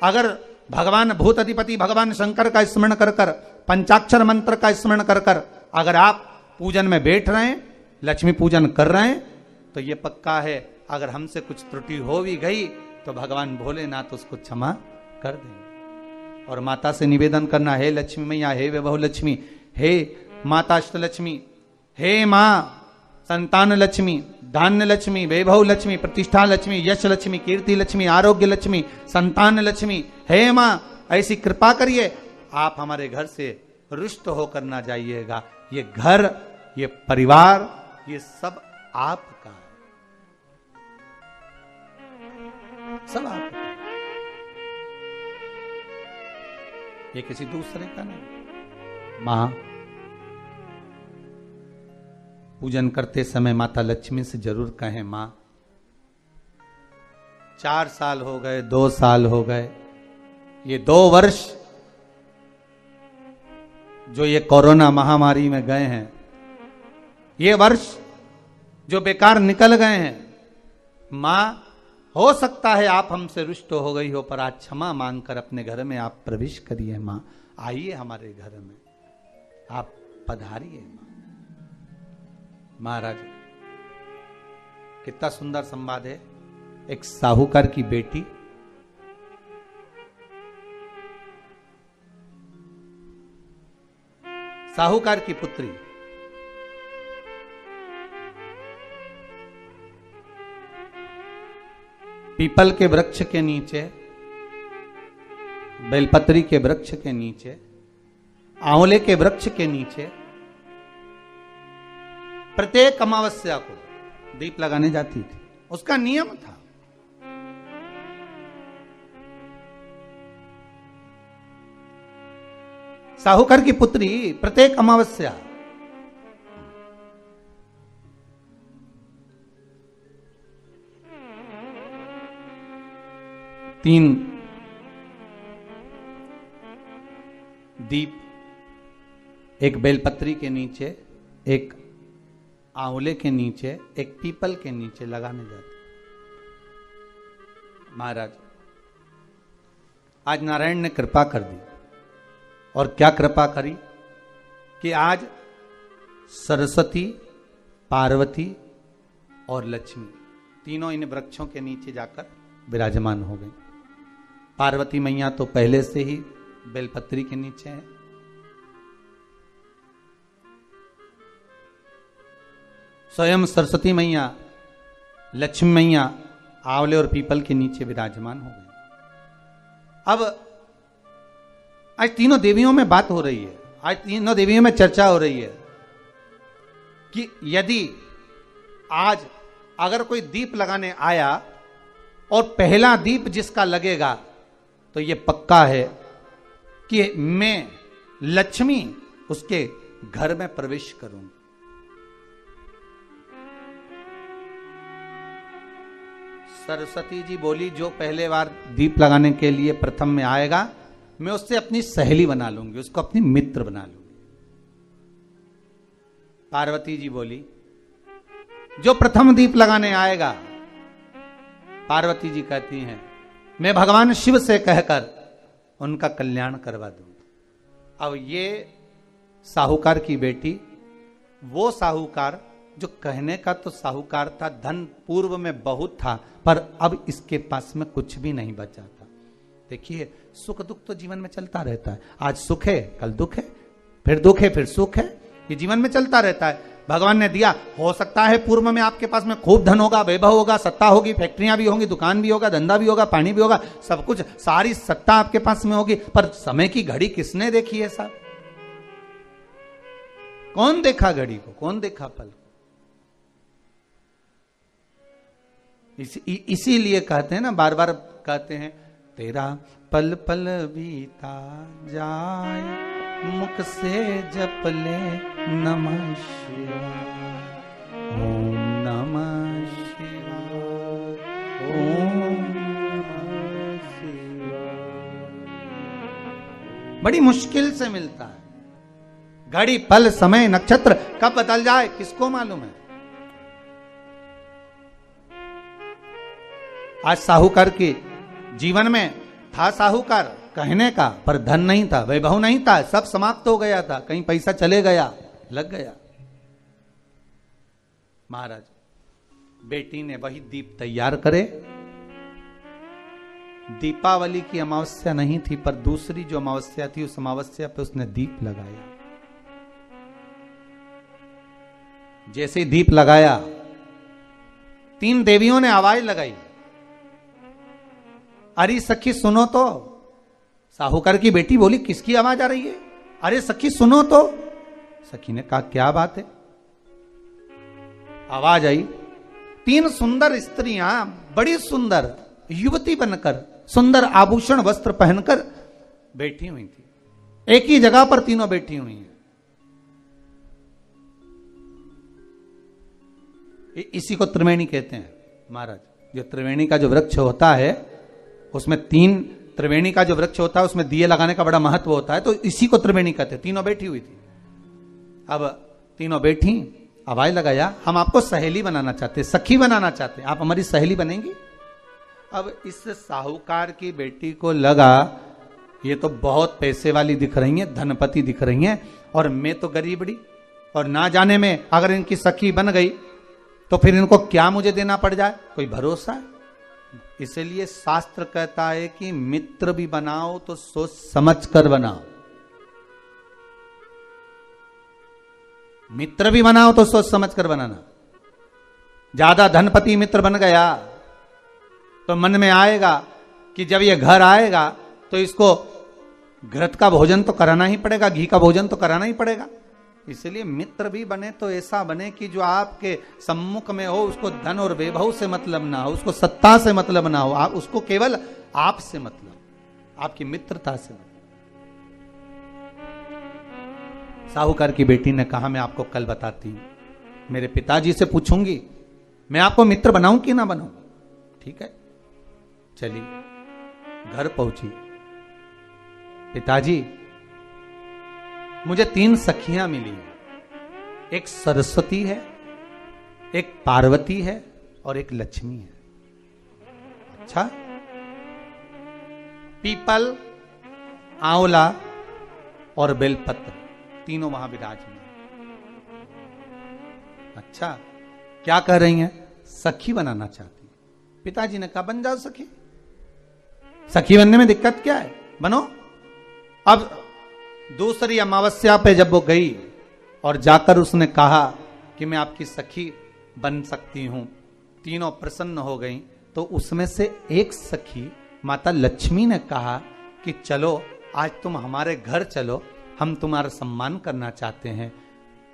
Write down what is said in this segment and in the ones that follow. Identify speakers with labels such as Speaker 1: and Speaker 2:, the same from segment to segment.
Speaker 1: अगर भगवान भूत अधिपति भगवान शंकर का स्मरण कर कर, पंचाक्षर मंत्र का स्मरण कर कर अगर आप पूजन में बैठ रहे हैं, लक्ष्मी पूजन कर रहे हैं, तो ये पक्का है अगर हमसे कुछ त्रुटि हो भी गई तो भगवान भोलेनाथ उसको क्षमा कर देंगे। और माता से निवेदन करना, हे लक्ष्मी मैया, हे वैभव लक्ष्मी, हे माता अष्टलक्ष्मी, हे माँ संतान लक्ष्मी, धान्य लक्ष्मी, वैभव लक्ष्मी, प्रतिष्ठा लक्ष्मी, यश लक्ष्मी, कीर्ति लक्ष्मी, आरोग्य लक्ष्मी, संतान लक्ष्मी, हे माँ ऐसी कृपा करिए, आप हमारे घर से रुष्ट होकर ना जाइएगा। ये घर, ये परिवार, ये सब आपका है, सब आपका है, ये किसी दूसरे का नहीं। मां पूजन करते समय माता लक्ष्मी से जरूर कहें, मां 4 साल हो गए, 2 साल हो गए, ये 2 वर्ष जो ये कोरोना महामारी में गए हैं, ये वर्ष जो बेकार निकल गए हैं, मां हो सकता है आप हमसे रुष्ट हो गई हो, पर आज क्षमा मांगकर अपने घर में आप प्रवेश करिए। मां आइए हमारे घर में, आप पधारिए। मां महाराज कितना सुंदर संवाद है। एक साहूकार की बेटी साहूकार की पुत्री पीपल के वृक्ष के नीचे, बेलपत्री के वृक्ष के नीचे, आंवले के वृक्ष के नीचे प्रत्येक अमावस्या को दीप लगाने जाती थी। उसका नियम था। साहूकार की पुत्री प्रत्येक अमावस्या तीन दीप, एक बेलपत्री के नीचे, एक आंवले के नीचे, एक पीपल के नीचे लगाने जाते। महाराज आज नारायण ने कृपा कर दी, और क्या कृपा करी कि आज सरस्वती, पार्वती और लक्ष्मी तीनों इन वृक्षों के नीचे जाकर विराजमान हो गई। पार्वती मैया तो पहले से ही बेलपत्री के नीचे है, स्वयं सरस्वती मैया, लक्ष्मी मैया आंवले और पीपल के नीचे विराजमान हो गई। अब आज तीनों देवियों में बात हो रही है, आज तीनों देवियों में चर्चा हो रही है कि यदि आज अगर कोई दीप लगाने आया और पहला दीप जिसका लगेगा तो ये पक्का है कि मैं लक्ष्मी उसके घर में प्रवेश करूंगी। सरस्वती जी बोली, जो पहले बार दीप लगाने के लिए प्रथम में आएगा मैं उससे अपनी सहेली बना लूंगी, उसको अपनी मित्र बना लूंगी। पार्वती जी बोली, जो प्रथम दीप लगाने आएगा, पार्वती जी कहती हैं मैं भगवान शिव से कहकर उनका कल्याण करवा दूंगी। अब ये साहूकार की बेटी, वो साहूकार जो कहने का तो साहूकार था, धन पूर्व में बहुत था, पर अब इसके पास में कुछ भी नहीं बचा था। देखिए सुख दुख तो जीवन में चलता रहता है, आज सुख है कल दुख है, फिर दुख है फिर सुख है, ये जीवन में चलता रहता है। भगवान ने दिया, हो सकता है पूर्व में आपके पास में खूब धन होगा, वैभव होगा, सत्ता होगी, फैक्ट्रियां भी होंगी, दुकान भी होगा, धंधा भी होगा, पानी भी होगा, सब कुछ, सारी सत्ता आपके पास में होगी, पर समय की घड़ी किसने देखी है साहब? कौन देखा घड़ी को, कौन देखा पल को? इसीलिए कहते हैं ना, बार बार कहते हैं, तेरा पल पल बीता जाए, मुख से जप ले नमः शिवाय, ओम नमः शिवाय, ओम नमः शिवाय। बड़ी मुश्किल से मिलता है। घड़ी पल समय नक्षत्र कब बदल जाए किसको मालूम है? आज साहूकार के जीवन में था साहूकार कहने का, पर धन नहीं था, वैभव नहीं था, सब समाप्त हो गया था, कहीं पैसा चले गया, लग गया। महाराज बेटी ने वही दीप तैयार करे। दीपावली की अमावस्या नहीं थी, पर दूसरी जो अमावस्या थी उस अमावस्या पे उसने दीप लगाया। जैसे ही दीप लगाया, 3 देवियों ने आवाज लगाई, अरे सखी सुनो तो। साहूकार की बेटी बोली, किसकी आवाज आ रही है? अरे सखी सुनो तो। सखी ने कहा, क्या बात है? आवाज आई, 3 सुंदर स्त्रियां, बड़ी सुंदर युवती बनकर, सुंदर आभूषण वस्त्र पहनकर बैठी हुई थी। एक ही जगह पर तीनों बैठी हुई हैं। इसी को त्रिवेणी कहते हैं महाराज। जो त्रिवेणी का जो वृक्ष होता है, उसमें 3 त्रिवेणी का जो वृक्ष होता है उसमें दिए लगाने का बड़ा महत्व होता है, तो इसी को त्रिवेणी कहते हैं। तीनों बैठी हुई थी। अब तीनों बैठी, आवाज लगाया, हम आपको सहेली बनाना चाहते, सखी बनाना चाहते, आप हमारी सहेली बनेंगी? अब इस साहूकार की बेटी को लगा ये तो बहुत पैसे वाली दिख रही हैं, धनपति दिख रही हैं, और मैं तो गरीबड़ी, और ना जाने में अगर इनकी सखी बन गई तो फिर इनको क्या मुझे देना पड़ जाए, कोई भरोसा है? इसलिए शास्त्र कहता है कि मित्र भी बनाओ तो सोच समझ कर बनाओ। मित्र भी बनाओ तो सोच समझ कर बनाना। ज्यादा धनपति मित्र बन गया तो मन में आएगा कि जब ये घर आएगा तो इसको घृत का भोजन तो कराना ही पड़ेगा, घी का भोजन तो कराना ही पड़ेगा। इसलिए मित्र भी बने तो ऐसा बने कि जो आपके सम्मुख में हो, उसको धन और वैभव से मतलब ना हो, उसको सत्ता से मतलब ना हो, आप उसको केवल आप से मतलब, आपकी मित्रता से मतलब। साहूकार की बेटी ने कहा, मैं आपको कल बताती हूं, मेरे पिताजी से पूछूंगी मैं आपको मित्र बनाऊं कि ना बनाऊं। ठीक है, चलिए घर पहुंची। पिताजी, मुझे 3 सखियां मिली हैं, एक सरस्वती है, एक पार्वती है और एक लक्ष्मी है। अच्छा, पीपल, आंवला और बेलपत्र तीनों वहां विराजमान। अच्छा, क्या कह रही हैं? सखी बनाना चाहती। पिताजी ने कहा, बन जाओ सखी, सखी बनने में दिक्कत क्या है, बनो। अब दूसरी अमावस्या पे जब वो गई और जाकर उसने कहा कि मैं आपकी सखी बन सकती हूं, तीनों प्रसन्न हो गई। तो उसमें से एक सखी माता लक्ष्मी ने कहा कि चलो आज तुम हमारे घर चलो, हम तुम्हारा सम्मान करना चाहते हैं।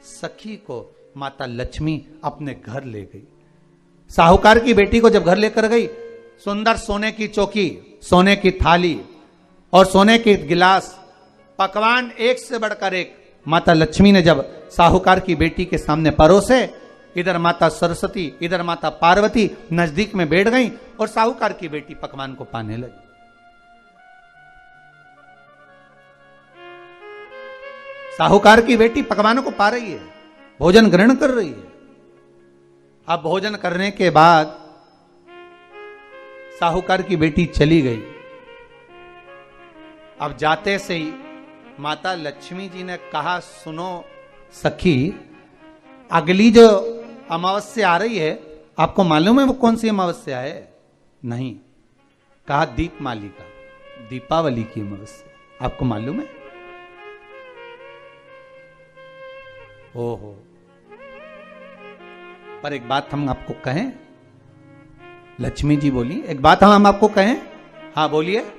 Speaker 1: सखी को माता लक्ष्मी अपने घर ले गई। साहूकार की बेटी को जब घर लेकर गई, सुंदर सोने की चौकी, सोने की थाली और सोने के गिलास, पकवान एक से बढ़कर एक माता लक्ष्मी ने जब साहूकार की बेटी के सामने परोसे, इधर माता सरस्वती, इधर माता पार्वती नजदीक में बैठ गई और साहूकार की बेटी पकवान को पाने लगी। साहूकार की बेटी पकवानों को पा रही है, भोजन ग्रहण कर रही है। अब भोजन करने के बाद साहूकार की बेटी चली गई। अब जाते से ही माता लक्ष्मी जी ने कहा, सुनो सखी, अगली जो अमावस्या आ रही है, आपको मालूम है वो कौन सी अमावस्या है? नहीं। कहा, दीपमालिका, दीपावली की अमावस्या, आपको मालूम है? ओहो, पर एक बात हम आपको कहें। लक्ष्मी जी बोली, एक बात हम आपको कहें। हाँ बोलिए।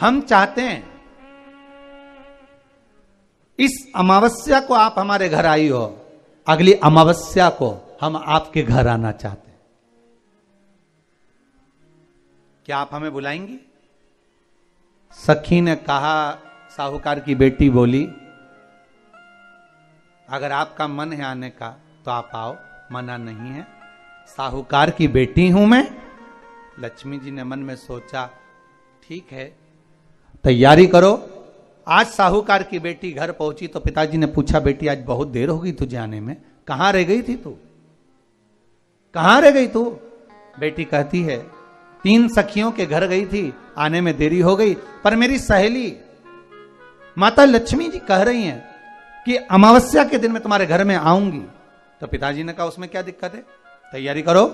Speaker 1: हम चाहते हैं इस अमावस्या को आप हमारे घर आई हो, अगली अमावस्या को हम आपके घर आना चाहते हैं, क्या आप हमें बुलाएंगी? सखी ने कहा, साहूकार की बेटी बोली, अगर आपका मन है आने का तो आप आओ, मना नहीं है। साहूकार की बेटी हूं मैं। लक्ष्मी जी ने मन में सोचा, ठीक है, तैयारी करो। आज साहूकार की बेटी घर पहुंची तो पिताजी ने पूछा, बेटी आज बहुत देर हो गई तुझे आने में, कहां रह गई थी तू, कहां रह गई तू? बेटी कहती है, 3 सखियों के घर गई थी, आने में देरी हो गई, पर मेरी सहेली माता लक्ष्मी जी कह रही हैं कि अमावस्या के दिन मैं तुम्हारे घर में आऊंगी। तो पिताजी ने कहा उसमें क्या दिक्कत है, तैयारी करो।